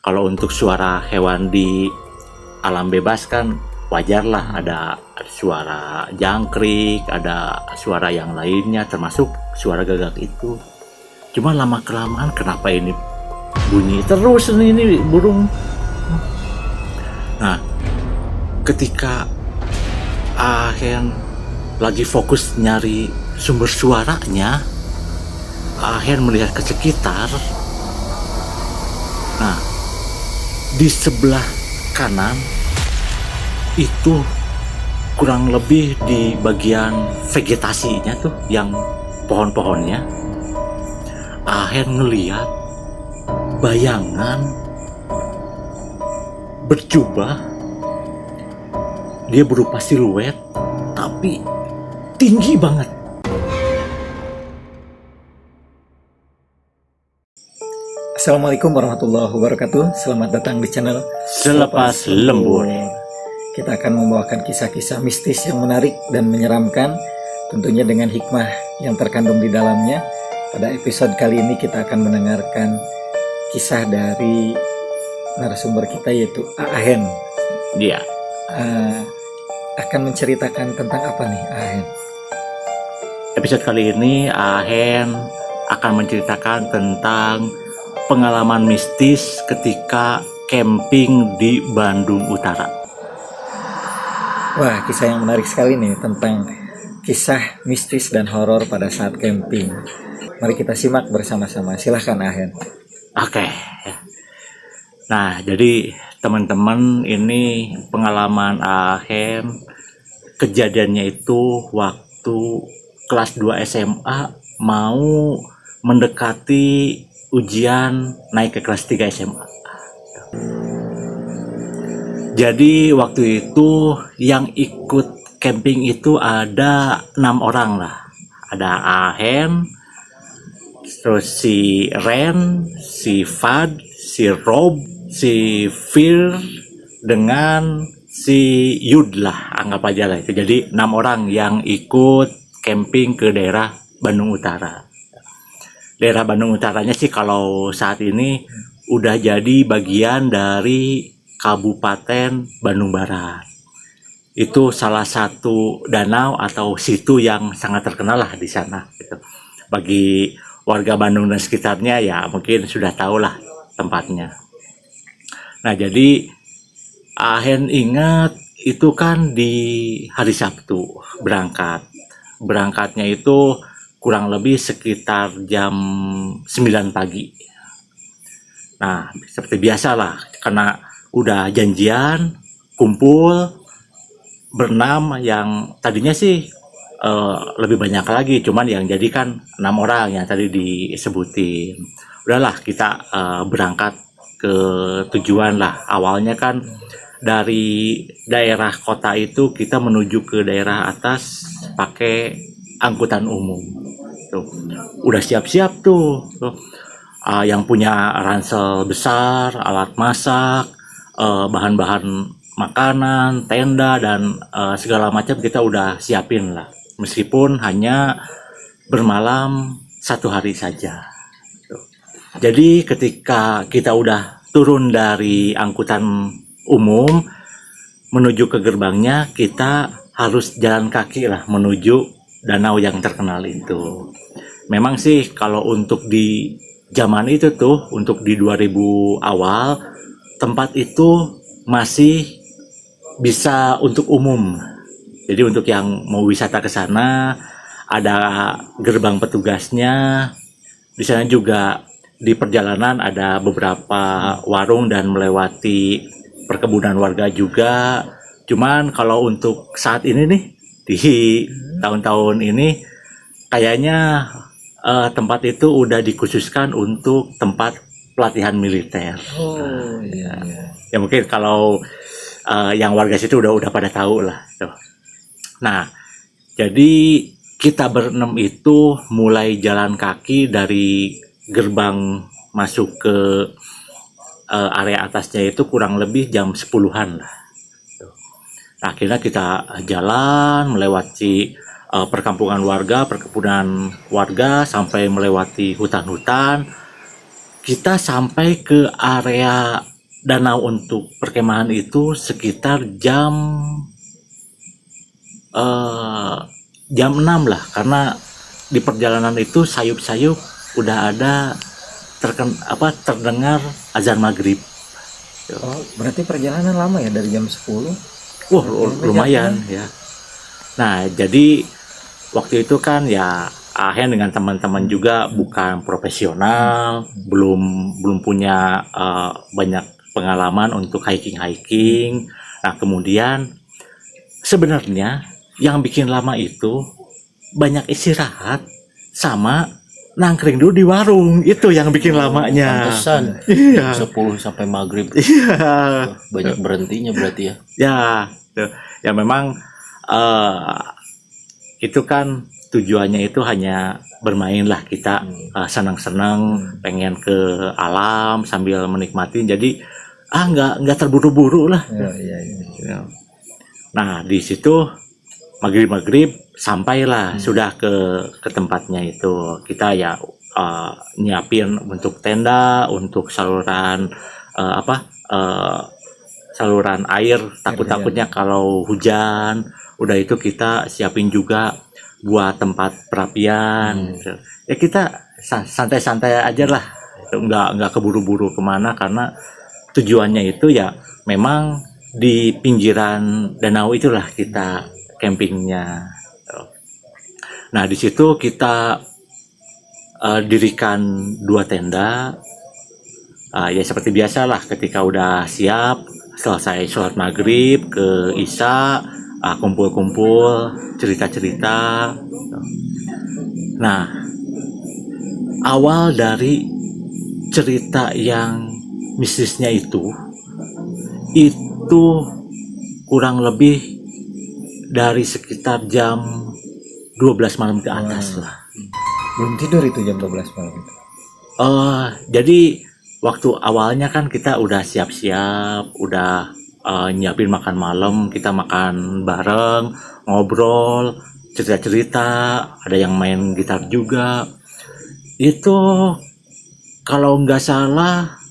Kalau untuk suara hewan di alam bebas kan wajar lah, ada suara jangkrik, ada suara yang lainnya termasuk suara gagak itu. Cuma lama kelamaan kenapa ini bunyi terus ini burung. Nah, ketika Ahen lagi fokus nyari sumber suaranya, Ahen melihat ke sekitar. Nah, di sebelah kanan itu kurang lebih di bagian vegetasinya tuh yang pohon-pohonnya, Ahen ngeliat bayangan berjubah. Dia berupa siluet tapi tinggi banget. Assalamualaikum warahmatullahi wabarakatuh. Selamat datang di channel Selepas Lembur. Kita akan membawakan kisah-kisah mistis yang menarik dan menyeramkan, tentunya dengan hikmah yang terkandung di dalamnya. Pada episode kali ini kita akan mendengarkan kisah dari narasumber kita, yaitu Ahen. Dia akan menceritakan tentang apa nih, Ahen? Episode kali ini Ahen akan menceritakan tentang pengalaman mistis ketika camping di Bandung Utara. Wah, kisah yang menarik sekali nih tentang kisah mistis dan horor pada saat camping. Mari kita simak bersama-sama. Silahkan, Ahen. Oke. Nah, jadi teman-teman, ini pengalaman Ahen. Kejadiannya itu waktu kelas 2 SMA mau mendekati ujian naik ke kelas 3 SMA. Jadi waktu itu yang ikut camping itu ada 6 orang lah. Ada Ahen, terus si Ren, si Fad, si Rob, si Fir, dengan si Yud lah, anggap aja lah itu. Jadi 6 orang yang ikut camping ke daerah Bandung Utara. Daerah Bandung Utaranya sih kalau saat ini udah jadi bagian dari Kabupaten Bandung Barat. Itu salah satu danau atau situ yang sangat terkenal lah di sana gitu. Bagi warga Bandung dan sekitarnya ya mungkin sudah tahu lah tempatnya. Nah, jadi Ahen ingat itu kan di hari Sabtu berangkatnya itu kurang lebih sekitar jam 9 pagi. Nah, seperti biasa lah, karena udah janjian kumpul berenam, yang tadinya sih lebih banyak lagi, cuman yang jadi kan 6 orang yang tadi disebutin. Udahlah kita berangkat ke tujuan lah. Awalnya kan dari daerah kota itu kita menuju ke daerah atas pakai angkutan umum. Tuh, udah siap-siap tuh. Yang punya ransel besar, alat masak, bahan-bahan makanan, tenda, dan segala macam kita udah siapin lah. Meskipun hanya bermalam 1 hari saja. Tuh. Jadi ketika kita udah turun dari angkutan umum menuju ke gerbangnya, kita harus jalan kaki lah menuju danau yang terkenal itu. Memang sih kalau untuk di zaman itu tuh, untuk di 2000 awal, tempat itu masih bisa untuk umum. Jadi untuk yang mau wisata ke sana ada gerbang petugasnya. Di sana juga di perjalanan ada beberapa warung dan melewati perkebunan warga juga. Cuman kalau untuk saat ini nih, di tahun-tahun ini kayaknya tempat itu udah dikhususkan untuk tempat pelatihan militer. Oh iya. Ya mungkin kalau yang warga situ udah pada tahu lah. Nah, jadi kita berenam itu mulai jalan kaki dari gerbang masuk ke area atasnya itu kurang lebih jam 10-an lah. Nah, akhirnya kita jalan melewati perkampungan warga, perkebunan warga, sampai melewati hutan-hutan. Kita sampai ke area danau untuk perkemahan itu sekitar jam 6 lah, karena di perjalanan itu sayup-sayup udah ada terdengar azan maghrib. Oh, berarti perjalanan lama ya dari jam 10? Wah, lumayan ya. Nah, jadi waktu itu kan ya Ahen dengan teman-teman juga bukan profesional, belum punya banyak pengalaman untuk hiking. Nah, kemudian sebenarnya yang bikin lama itu banyak istirahat sama nangkring dulu di warung, itu yang bikin lamanya. Pantesan. Iya. 10 sampai maghrib. Iya. Banyak berhentinya berarti ya. Ya, ya memang itu kan tujuannya itu hanya bermain lah, kita senang-senang, pengen ke alam sambil menikmati. Jadi nggak terburu-buru lah. Iya. Nah, di situ maghrib sampailah sudah ke tempatnya itu. Kita ya nyiapin untuk tenda, untuk saluran saluran air, takutnya kalau hujan. Udah itu kita siapin juga buat tempat perapian. Ya kita santai-santai aja lah, nggak keburu-buru kemana, karena tujuannya itu ya memang di pinggiran danau itulah kita campingnya. Nah, di situ kita dirikan 2 tenda. Ya seperti biasalah, ketika udah siap selesai sholat maghrib ke isya, kumpul-kumpul, cerita-cerita. Nah, awal dari cerita yang mistisnya itu kurang lebih dari sekitar jam 12 malam ke atas lah. Belum tidur itu jam 12 malam itu. Jadi waktu awalnya kan kita udah siap-siap, udah nyiapin makan malam, kita makan bareng, ngobrol, cerita-cerita, ada yang main gitar juga. Itu kalau nggak salah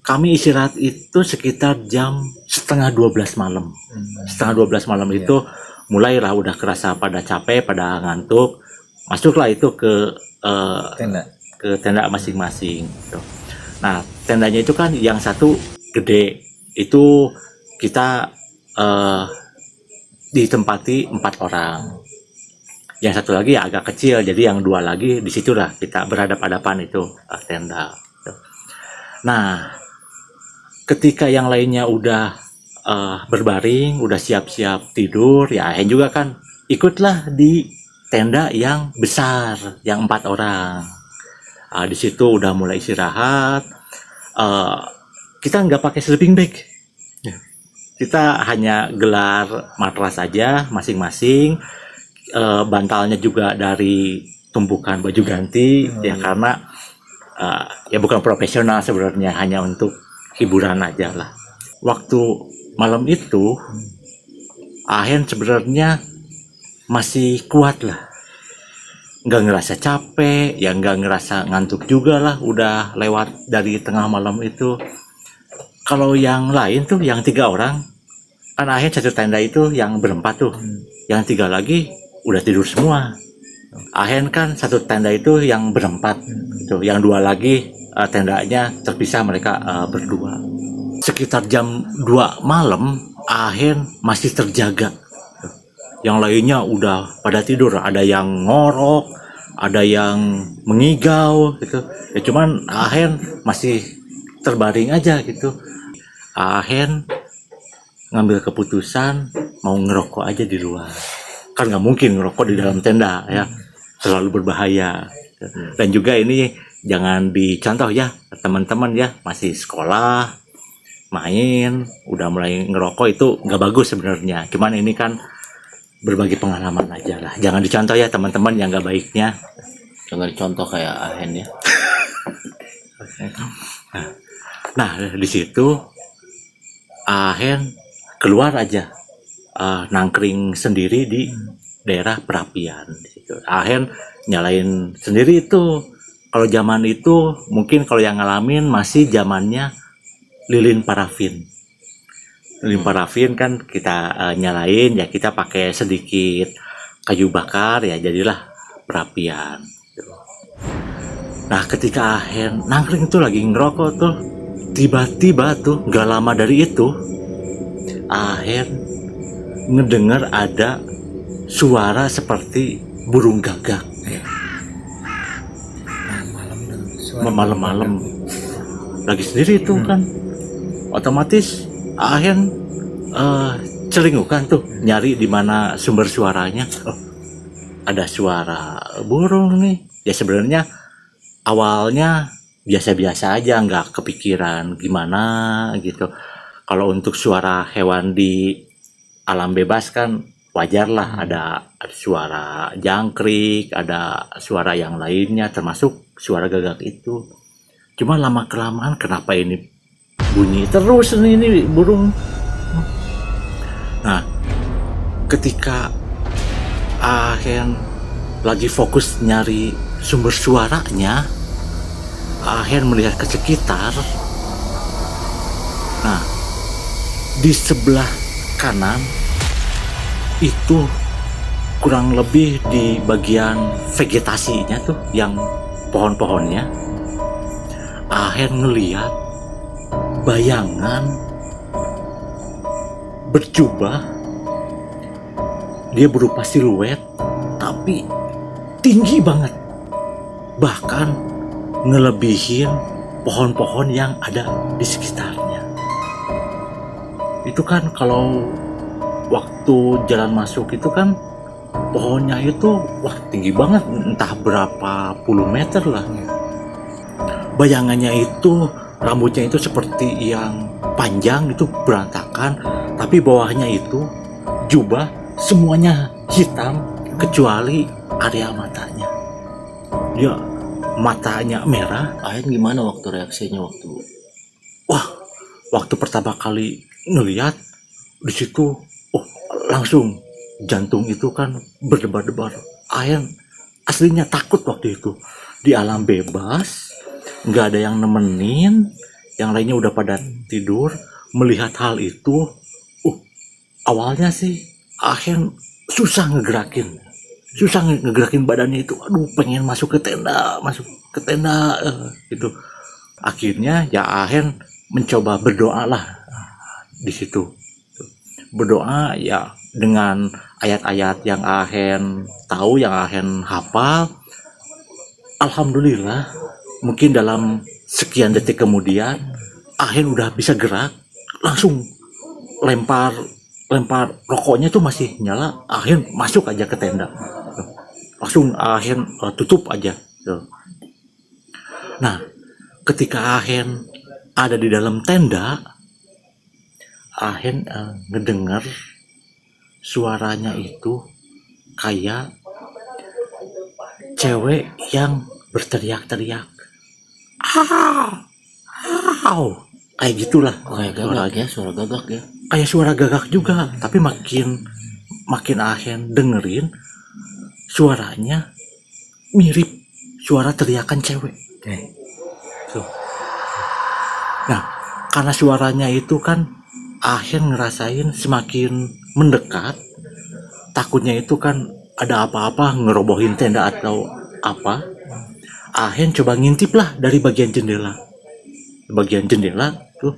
kami istirahat itu sekitar jam setengah 12 malam. Setengah 12 malam itu mulailah udah kerasa pada capek, pada ngantuk. Masuklah itu ke tenda masing-masing gitu. Nah, tendanya itu kan yang satu gede, itu kita ditempati 4 orang. Yang satu lagi ya agak kecil, jadi yang 2 lagi di situlah kita berhadapan-hadapan itu tenda. Nah, ketika yang lainnya udah berbaring, udah siap-siap tidur, ya Hen juga kan ikutlah di tenda yang besar, yang 4 orang. Di situ udah mulai istirahat. Kita nggak pakai sleeping bag, kita hanya gelar matras aja masing-masing. Bantalnya juga dari tumpukan baju ganti, ya karena ya bukan profesional sebenarnya, hanya untuk hiburan aja lah. Waktu malam itu Ahen sebenarnya masih kuat lah, nggak ngerasa capek, ya nggak ngerasa ngantuk juga lah, udah lewat dari tengah malam itu. Kalau yang lain tuh, yang 3 orang, kan Ahen satu tenda itu yang berempat tuh, yang 3 lagi udah tidur semua. Ahen kan satu tenda itu yang berempat, tuh yang 2 lagi tendanya terpisah, mereka berdua. Sekitar jam 2 malam Ahen masih terjaga. Yang lainnya udah pada tidur, ada yang ngorok, ada yang mengigau gitu. Ya cuman Ahen masih terbaring aja gitu. Ahen ngambil keputusan mau ngerokok aja di luar. Kan nggak mungkin ngerokok di dalam tenda ya, selalu berbahaya. Dan juga ini jangan dicontoh ya teman-teman ya, masih sekolah, main, udah mulai ngerokok, itu nggak bagus sebenarnya. Cuman ini kan berbagi pengalaman aja lah, jangan dicontoh ya teman-teman yang nggak baiknya. Jangan dicontoh kayak Ahen ya. Nah, di situ Ahen keluar aja, nangkring sendiri di daerah perapian. Di situ Ahen nyalain sendiri itu. Kalau zaman itu mungkin kalau yang ngalamin masih zamannya lilin parafin. Lilin parafin kan kita nyalain ya, kita pakai sedikit kayu bakar ya, jadilah perapian. Nah ketika Ahen nangkring tuh lagi ngerokok tuh, tiba-tiba tuh gak lama dari itu Ahen ngedengar ada suara seperti burung gagak. Malam-malam lagi sendiri tuh kan, otomatis Ahen celingukan tuh nyari di mana sumber suaranya. Oh, ada suara burung nih. Ya sebenarnya awalnya biasa-biasa aja, nggak kepikiran gimana gitu. Kalau untuk suara hewan di alam bebas kan wajar lah, ada suara jangkrik, ada suara yang lainnya termasuk suara gagak itu. Cuma lama kelamaan kenapa ini bunyi terus ini burung. Nah ketika Ahen lagi fokus nyari sumber suaranya, Ahen melihat ke sekitar. Nah di sebelah kanan itu kurang lebih di bagian vegetasinya tuh yang pohon-pohonnya, Ahen ngeliat bayangan berjubah. Dia berupa siluet tapi tinggi banget, bahkan ngelebihin pohon-pohon yang ada di sekitarnya. Itu kan kalau waktu jalan masuk itu kan pohonnya itu wah tinggi banget, entah berapa puluh meter lah. Bayangannya itu rambutnya itu seperti yang panjang itu berantakan, tapi bawahnya itu jubah semuanya hitam kecuali area matanya. Dia matanya merah. Ahen gimana waktu reaksinya Waktu pertama kali ngelihat di situ, langsung jantung itu kan berdebar-debar. Ahen aslinya takut waktu itu. Di alam bebas, nggak ada yang nemenin, yang lainnya udah pada tidur. Melihat hal itu, awalnya sih Ahen susah ngegerakin badannya itu. Aduh, pengen masuk ke tenda gitu. Akhirnya ya Ahen mencoba berdoa lah di situ. Berdoa ya dengan ayat-ayat yang Ahen tahu, yang Ahen hafal. Alhamdulillah, mungkin dalam sekian detik kemudian Ahen udah bisa gerak, langsung lempar rokoknya tuh masih nyala. Ahen masuk aja ke tenda, langsung Ahen tutup aja. Nah ketika Ahen ada di dalam tenda, Ahen ngedengar suaranya itu kayak cewek yang berteriak-teriak. Kayak gitulah. Kayak gagak ya, suara gagak ya. Kayak suara gagak juga, tapi makin Ahen dengerin suaranya mirip suara teriakan cewek. Nah, karena suaranya itu kan Ahen ngerasain semakin mendekat, takutnya itu kan ada apa-apa ngerobohin tenda atau apa. Ahen coba ngintip lah dari bagian jendela. Tuh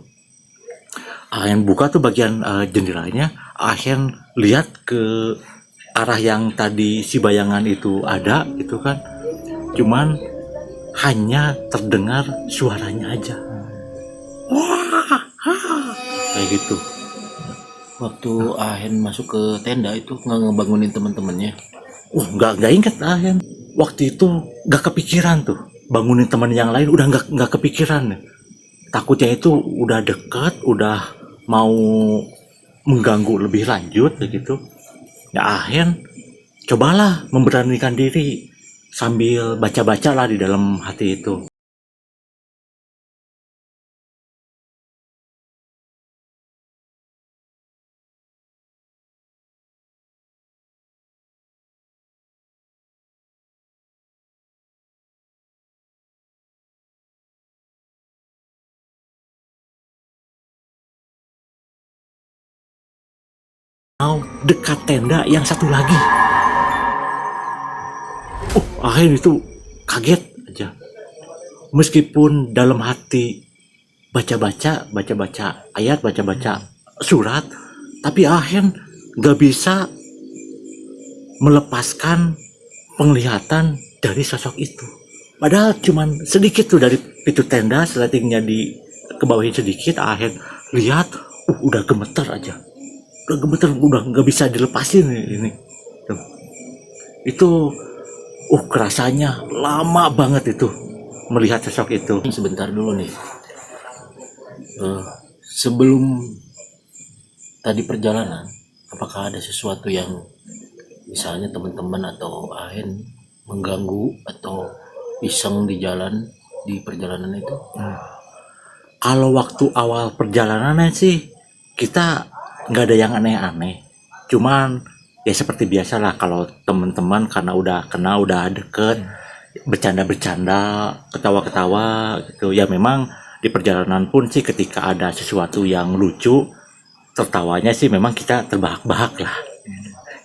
Ahen buka tuh bagian jendelanya. Ahen lihat ke arah yang tadi si bayangan itu ada, itu kan cuman hanya terdengar suaranya aja. Kayak gitu. Waktu Ahen masuk ke tenda itu nggak ngebangunin teman-temannya. Nggak inget Ahen. Waktu itu nggak kepikiran tuh bangunin teman yang lain, udah nggak kepikiran. Takutnya itu udah dekat, udah mau mengganggu lebih lanjut begitu. Ya Ahen cobalah memberanikan diri sambil baca-baca lah di dalam hati itu. dekat tenda yang satu lagi. Ahen itu kaget aja. Meskipun dalam hati baca-baca ayat, baca-baca surat, tapi Ahen gak bisa melepaskan penglihatan dari sosok itu. Padahal cuman sedikit tuh dari pintu tenda, sletingnya di kebawahin sedikit, Ahen lihat, udah gemeter aja. Udah gemeter, udah gak bisa dilepasin ini. Tuh. Itu kerasanya lama banget itu melihat sosok itu. Sebentar dulu nih. Sebelum tadi perjalanan, apakah ada sesuatu yang misalnya teman-teman atau Ahen mengganggu atau iseng di jalan, di perjalanan itu? Kalau waktu awal perjalanannya sih kita nggak ada yang aneh-aneh. Cuman ya seperti biasa lah kalau teman-teman karena udah kenal, udah deket, bercanda-bercanda, ketawa-ketawa gitu. Ya memang di perjalanan pun sih ketika ada sesuatu yang lucu, tertawanya sih memang kita terbahak-bahak lah.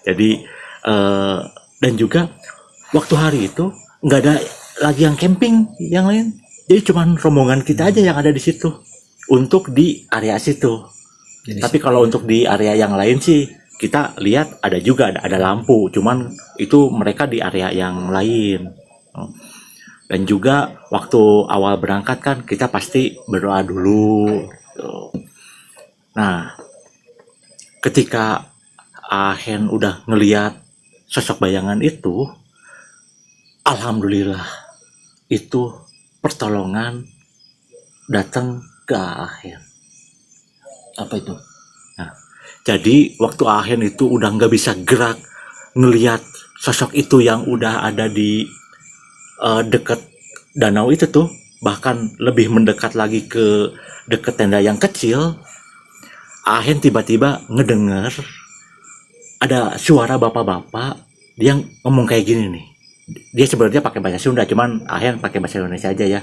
Jadi dan juga waktu hari itu nggak ada lagi yang camping yang lain. Jadi cuman rombongan kita aja yang ada di situ untuk di area situ. Jadi, tapi kalau untuk di area yang lain sih kita lihat ada juga ada lampu, cuman itu mereka di area yang lain. Dan juga waktu awal berangkat kan kita pasti berdoa dulu. Nah, ketika Ahen udah ngeliat sosok bayangan itu, alhamdulillah itu pertolongan datang ke Ahen. Apa itu? Nah, jadi waktu Ahen itu udah nggak bisa gerak, ngelihat sosok itu yang udah ada di dekat danau itu tuh, bahkan lebih mendekat lagi ke dekat tenda yang kecil, Ahen tiba-tiba ngedenger ada suara bapak-bapak dia ngomong kayak gini nih. Dia sebenarnya pakai bahasa Sunda, cuman Ahen pakai bahasa Indonesia aja ya.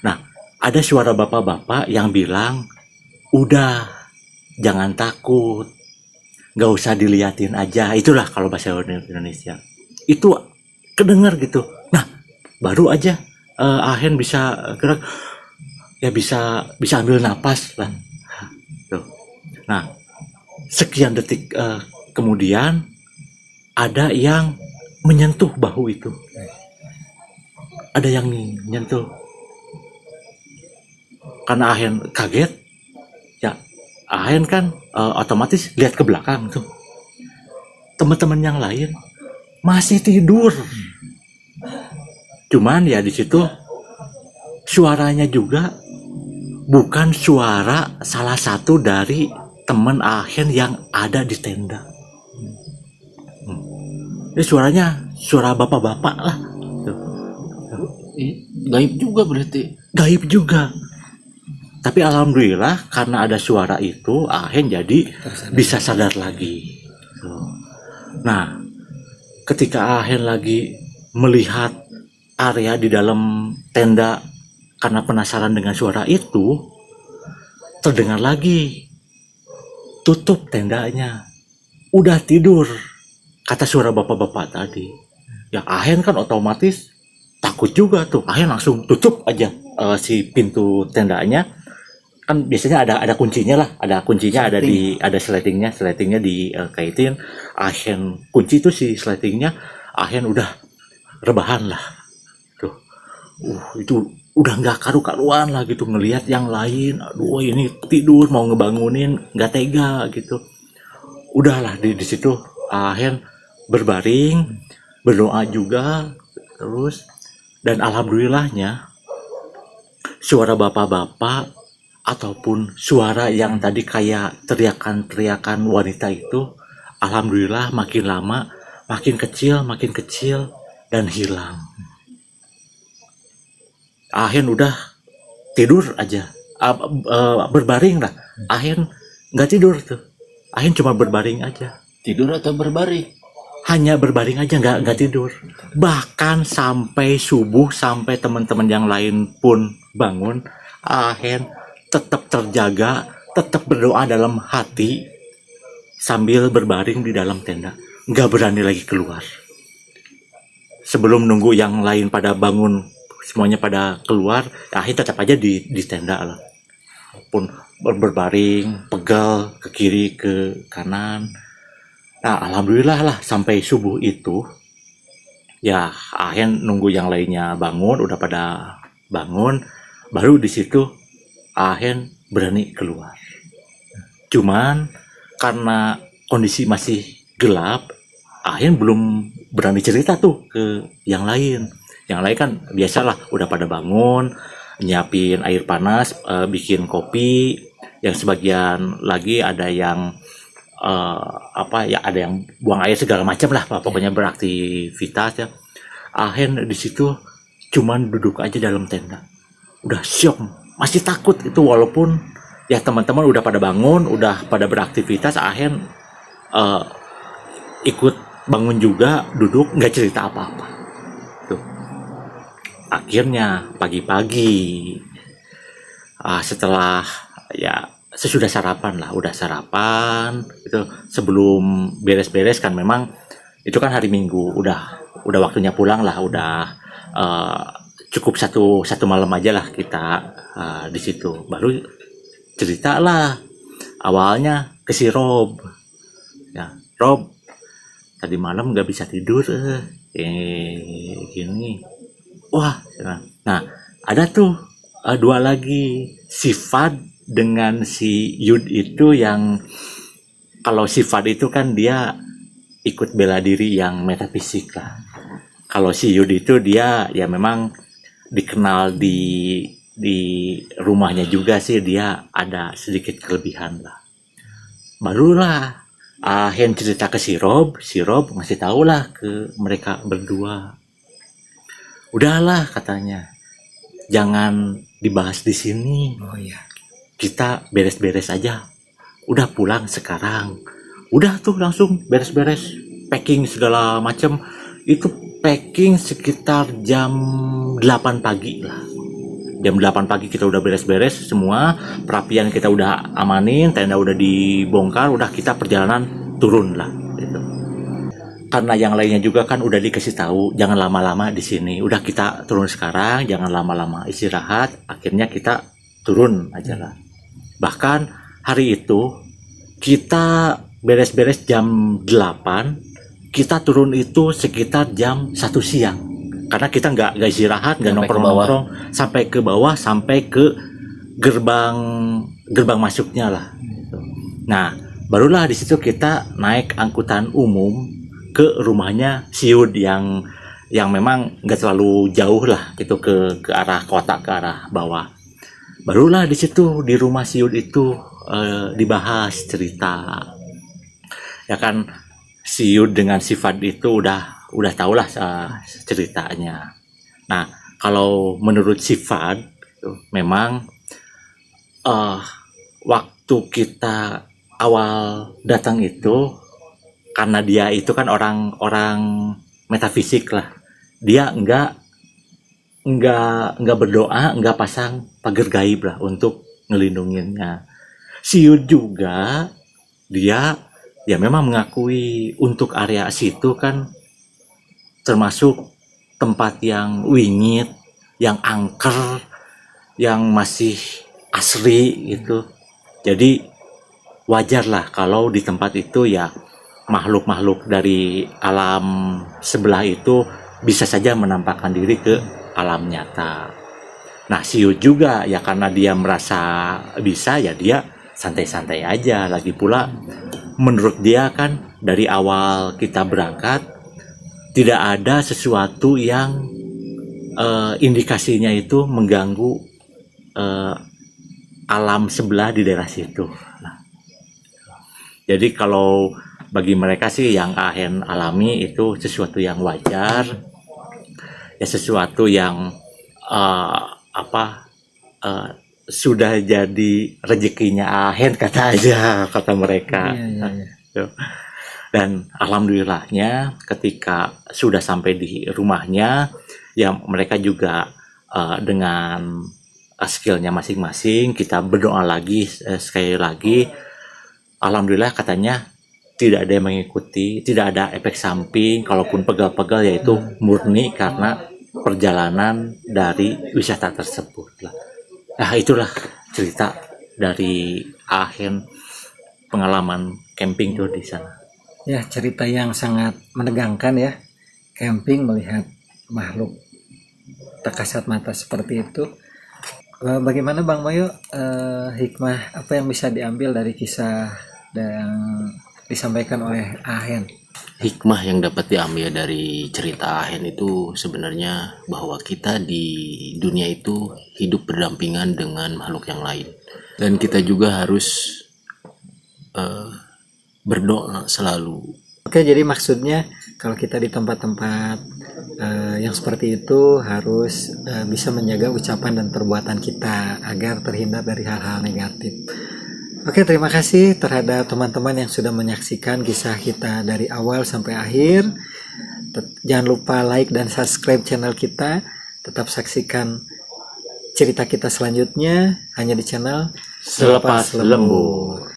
Nah, ada suara bapak-bapak yang bilang, udah, jangan takut, gak usah diliatin aja. Itulah kalau bahasa Indonesia. Itu kedengar gitu. Nah, baru aja Ahen bisa gerak, ya bisa ambil napas lah. Tuh. Nah, sekian detik kemudian ada yang menyentuh bahu itu. Ada yang menyentuh. Karena Ahen kaget, ya Ahen kan otomatis lihat ke belakang tuh. Teman-teman yang lain masih tidur. Cuman ya di situ suaranya juga bukan suara salah satu dari teman Ahen yang ada di tenda. Ini suaranya suara bapak-bapak lah. Gaib juga berarti. Gaib juga. Tapi alhamdulillah karena ada suara itu, Ahen jadi bisa sadar lagi. Nah, ketika Ahen lagi melihat area di dalam tenda karena penasaran dengan suara itu, terdengar lagi, tutup tendanya, udah tidur, kata suara bapak-bapak tadi. Ya Ahen kan otomatis takut juga tuh. Ahen langsung tutup aja si pintu tendanya. Kan biasanya ada kuncinya lah, ada kuncinya, ada sletingnya dikaitin. Ahen kunci itu si sletingnya, Ahen udah rebahan lah tuh. Itu udah nggak karu-karuan lah gitu ngelihat yang lain. Aduh, ini tidur mau ngebangunin nggak tega gitu. Udahlah di situ Ahen berbaring, berdoa juga terus, dan alhamdulillahnya suara bapak-bapak ataupun suara yang tadi kayak teriakan-teriakan wanita itu, alhamdulillah makin lama makin kecil dan hilang. Ahen udah tidur aja, berbaring lah. Ahen nggak tidur tuh, Ahen cuma berbaring aja. Tidur atau berbaring? Hanya berbaring aja, nggak tidur. Bahkan sampai subuh, sampai teman-teman yang lain pun bangun, Ahen tetap terjaga, tetap berdoa dalam hati sambil berbaring di dalam tenda, nggak berani lagi keluar. Sebelum nunggu yang lain pada bangun, semuanya pada keluar, ya akhirnya tetap aja di tenda lah. Pun berbaring, pegal ke kiri ke kanan. Nah, alhamdulillah lah sampai subuh itu, ya akhirnya nunggu yang lainnya bangun, udah pada bangun, baru di situ akhirnya berani keluar. Cuman karena kondisi masih gelap, akhirnya belum berani cerita tuh ke yang lain. Yang lain kan biasalah udah pada bangun, nyiapin air panas, bikin kopi. Yang sebagian lagi ada yang ada yang buang air segala macam lah, pokoknya beraktivitas ya. Akhirnya di situ cuman duduk aja dalam tenda. Udah syok, masih takut itu walaupun ya teman-teman udah pada bangun, udah pada beraktivitas, akhirnya ikut bangun juga, duduk, nggak cerita apa-apa. Tuh. Akhirnya pagi-pagi, setelah ya sesudah sarapan lah, udah sarapan, itu sebelum beres-beres kan memang itu kan hari Minggu, udah waktunya pulang lah, udah cukup satu malam aja lah kita di situ. Baru cerita lah awalnya ke si Rob, ya Rob tadi malam nggak bisa tidur, gini, wah, nah ada tuh dua lagi, si Fad dengan si Yud itu, yang kalau si Fad itu kan dia ikut bela diri yang metafisik lah. Kalau si Yud itu dia ya memang dikenal di rumahnya juga sih, dia ada sedikit kelebihan lah. Barulah Hen cerita ke si Rob ngasih tahu lah ke mereka berdua. Udahlah katanya, jangan dibahas di sini. Oh iya. Kita beres-beres aja. Udah pulang sekarang. Udah tuh langsung beres-beres, packing segala macam. Itu packing sekitar jam 8 pagi lah. Jam 8 pagi kita udah beres-beres semua, perapian kita udah amanin, tenda udah dibongkar, udah kita perjalanan turun lah gitu. Karena yang lainnya juga kan udah dikasih tahu jangan lama-lama di sini. Udah kita turun sekarang, jangan lama-lama istirahat. Akhirnya kita turun aja lah. Bahkan hari itu kita beres-beres jam 8, kita turun itu sekitar jam 1 siang. Karena kita nggak istirahat, nggak nongkrong-nongkrong sampai ke bawah, sampai ke gerbang masuknya lah. Nah, barulah di situ kita naik angkutan umum ke rumahnya si Yud yang memang nggak terlalu jauh lah gitu, ke arah kota, ke arah bawah. Barulah di situ di rumah si Yud itu dibahas cerita. Ya kan si Yud dengan si Fad itu udah tau lah ceritanya. Nah, kalau menurut si Fad memang waktu kita awal datang itu, karena dia itu kan orang metafisik lah, dia enggak berdoa, enggak pasang pagar gaib lah untuk ngelindunginnya. Si Yud juga dia ya memang mengakui untuk area situ kan termasuk tempat yang wingit, yang angker, yang masih asri gitu. Jadi wajar lah kalau di tempat itu ya makhluk-makhluk dari alam sebelah itu bisa saja menampakkan diri ke alam nyata. Nah, si Yu juga ya karena dia merasa bisa, ya dia santai-santai aja. Lagi pula menurut dia kan dari awal kita berangkat tidak ada sesuatu yang indikasinya itu mengganggu alam sebelah di daerah situ. Nah, jadi kalau bagi mereka sih yang Ahen alami itu sesuatu yang wajar, ya sesuatu yang sudah jadi rezekinya Ahen kata mereka. Iya. Dan alhamdulillahnya ketika sudah sampai di rumahnya, ya mereka juga dengan skillnya masing-masing, kita berdoa lagi sekali lagi. Alhamdulillah katanya tidak ada yang mengikuti, tidak ada efek samping, kalaupun pegal-pegal yaitu murni karena perjalanan dari wisata tersebut lah. Nah, itulah cerita dari Ahen, pengalaman camping tuh di sana. Ya, cerita yang sangat menegangkan ya. Camping melihat makhluk tak kasat mata seperti itu. Bagaimana Bang Mayo, hikmah apa yang bisa diambil dari kisah yang disampaikan oleh Ahen? Hikmah yang dapat diambil dari cerita Ahen itu sebenarnya bahwa kita di dunia itu hidup berdampingan dengan makhluk yang lain, dan kita juga harus berdoa selalu. Oke, jadi maksudnya kalau kita di tempat-tempat yang seperti itu harus bisa menjaga ucapan dan perbuatan kita agar terhindar dari hal-hal negatif. Oke, terima kasih terhadap teman-teman yang sudah menyaksikan kisah kita dari awal sampai akhir. Jangan lupa like dan subscribe channel kita. Tetap saksikan cerita kita selanjutnya hanya di channel Selepas Lembur.